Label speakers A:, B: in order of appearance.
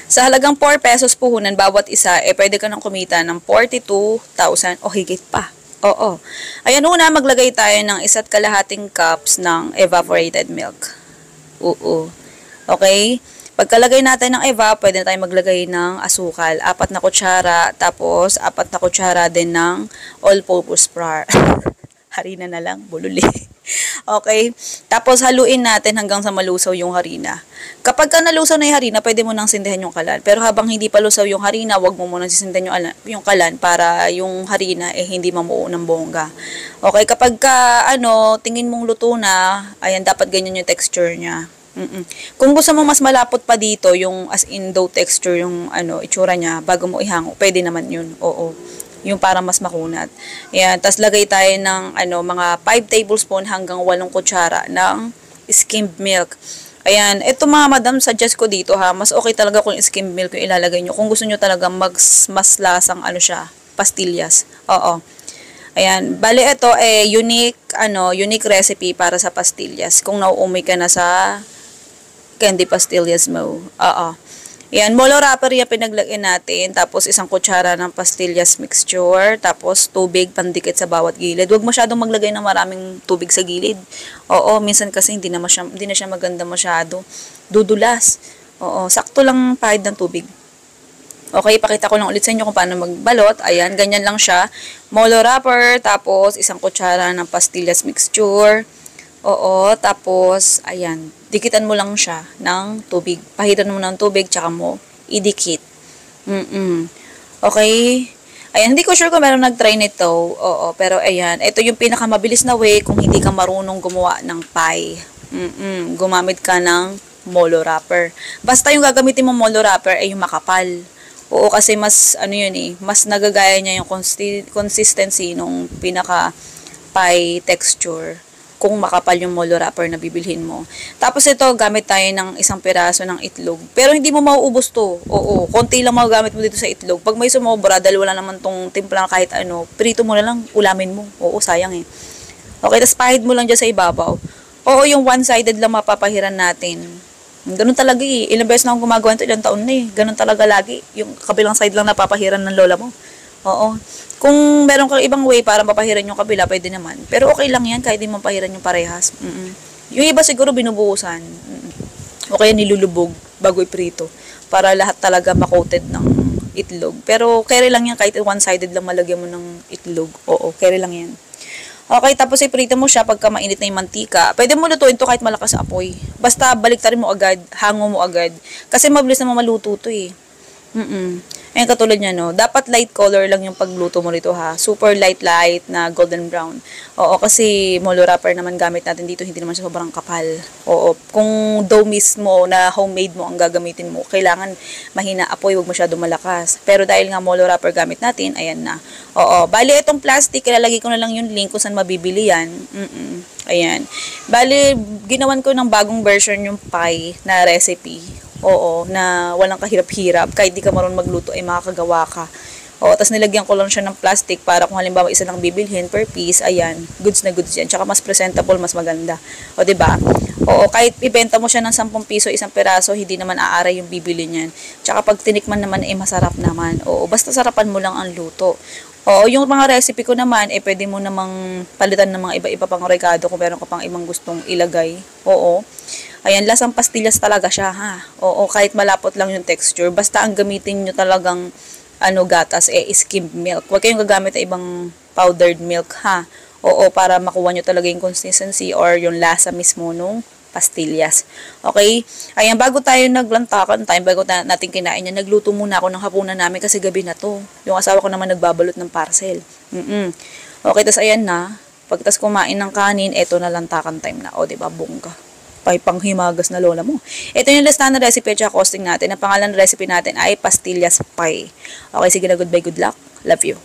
A: Sa halagang 4 pesos puhunan bawat isa, pwede ka nang kumita ng 42,000 o higit pa. Oo. Ayan, una, maglagay tayo ng 1.5 cups ng evaporated milk. Oo. Okay? Pagkalagay natin ng pwede na tayo maglagay ng asukal. 4 na kutsara, tapos 4 na kutsara din ng all-purpose flour. Harina na lang, bululi. Okay? Tapos haluin natin hanggang sa malusaw yung harina. Kapag ka nalusaw na yung harina, pwede mo nang sindihan yung kalan. Pero habang hindi pa lusaw yung harina, wag mo munang sisindihan yung kalan para yung harina hindi mamuo ng bongga. Okay, kapag ka tingin mong luto na, ayan, dapat ganyan yung texture niya. Kung gusto mo mas malapot pa dito, yung as in dough texture, yung itsura niya, bago mo ihango, pwede naman yun. Oo. Yung para mas makunat. Ayan, tas lagay tayo ng mga 5 tablespoon hanggang 8 kutsara ng skimmed milk. Ayan, ito mga madam, suggest ko dito ha, mas okay talaga kung skimmed milk yung ilalagay nyo. Kung gusto nyo talaga mas lasang siya, pastillas. Oo. Ayan, bali ito unique recipe para sa pastillas. Kung nauumay ka na sa candy pastillas mo. Oo. Yan, molo wrapper yung pinaglagyan natin, tapos 1 kutsara ng pastillas mixture, tapos tubig pandikit sa bawat gilid. Huwag masyadong maglagay ng maraming tubig sa gilid. Oo, minsan kasi hindi na siya maganda masyado. Dudulas. Oo, sakto lang pahid ng tubig. Okay, pakita ko lang ulit sa inyo kung paano magbalot. Ayan, ganyan lang siya. Molo wrapper, tapos 1 kutsara ng pastillas mixture. Oo, tapos, ayan, dikitan mo lang siya ng tubig. Pahiran mo ng tubig, tsaka mo idikit. Okay? Ayan, hindi ko sure kung meron nag-try nito. Oo, pero ayan, ito yung pinakamabilis na way kung hindi ka marunong gumawa ng pie. Gumamit ka ng molo wrapper. Basta yung gagamitin mo molo wrapper ay yung makapal. Oo, kasi mas, mas nagagaya niya yung consistency nung pinaka pie texture kung makapal yung molo wrapper na bibilhin mo. Tapos ito, gamit tayo ng 1 piraso ng itlog. Pero hindi mo mauubos to. Oo, konti lang magagamit mo dito sa itlog. Pag may sumobra, dahil wala naman tong timpla kahit prito mo na lang, ulamin mo. Oo, sayang eh. Okay, tapos pahid mo lang dyan sa ibabaw. Oo, yung one-sided lang mapapahiran natin. Ganun talaga eh. Ilang beses na akong gumagawa nito, ilang taon na eh. Ganun talaga lagi. Yung kabilang side lang napapahiran ng lola mo. Oo. Kung meron kang ibang way para mapahiran yung kabila, pwede naman. Pero okay lang yan, kahit di mo pahiran yung parehas. Yung iba siguro binubuhusan. O kaya nilulubog bago iprito. Para lahat talaga makoated ng itlog. Pero carry lang yan, kahit one-sided lang malagyan mo ng itlog. Oo, carry lang yan. Okay, tapos iprito mo siya pagka mainit na yung mantika. Pwede mo lutuin to kahit malakas sa apoy. Basta baliktarin mo agad, hango mo agad. Kasi mabilis naman maluto to eh. Ayan, katulad niya, no? Dapat light color lang yung pagluto mo nito, ha? Super light na golden brown. Oo, kasi molo wrapper naman gamit natin dito, hindi naman siya sobrang kapal. Oo, kung dough mismo na homemade mo ang gagamitin mo, kailangan mahina apoy, huwag masyado malakas. Pero dahil nga molo wrapper gamit natin, ayan na. Oo, bali itong plastic, ilalagay ko na lang yung link kung saan mabibili yan. Ayan. Bali, ginawan ko ng bagong version yung pie na recipe. Oo, na walang kahirap-hirap. Kahit di ka marunong magluto, ay makakagawa ka. Oo, tapos nilagyan ko lang siya ng plastic para kung halimbawa isa lang bibilhin per piece, ayan, goods na goods yan. Tsaka mas presentable, mas maganda. O, diba? Oo, kahit ibenta mo siya ng 10 piso, 1 piraso, hindi naman aaray yung bibili niyan. Tsaka pag tinikman naman, masarap naman. Oo, basta sarapan mo lang ang luto. Oo, yung mga recipe ko naman, pwede mo namang palitan ng mga iba-iba pang rekado kung meron ka pang ibang gustong ilagay. Oo. Ayan, lasang pastillas talaga siya, ha. Oo, kahit malapot lang yung texture. Basta ang gamitin nyo talagang, gatas, skimmed milk. Huwag kayong gagamit ng ibang powdered milk, ha. Oo, para makuha nyo talaga yung consistency or yung lasa mismo nung pastillas. Okay? Ayan, bago tayo naglantakan time, bago natin kinain yan, nagluto muna ako ng hapunan namin kasi gabi na to. Yung asawa ko naman nagbabalot ng parcel. Okay, tas ayan na. Pagtas kumain ng kanin, eto na lantakan time na. O, diba, bongga. Panghimagas na lola mo. Ito yung listahan ng recipe at costing natin. Ang pangalan ng recipe natin ay pastillas pie. Okay, sige na, goodbye, good luck. Love you.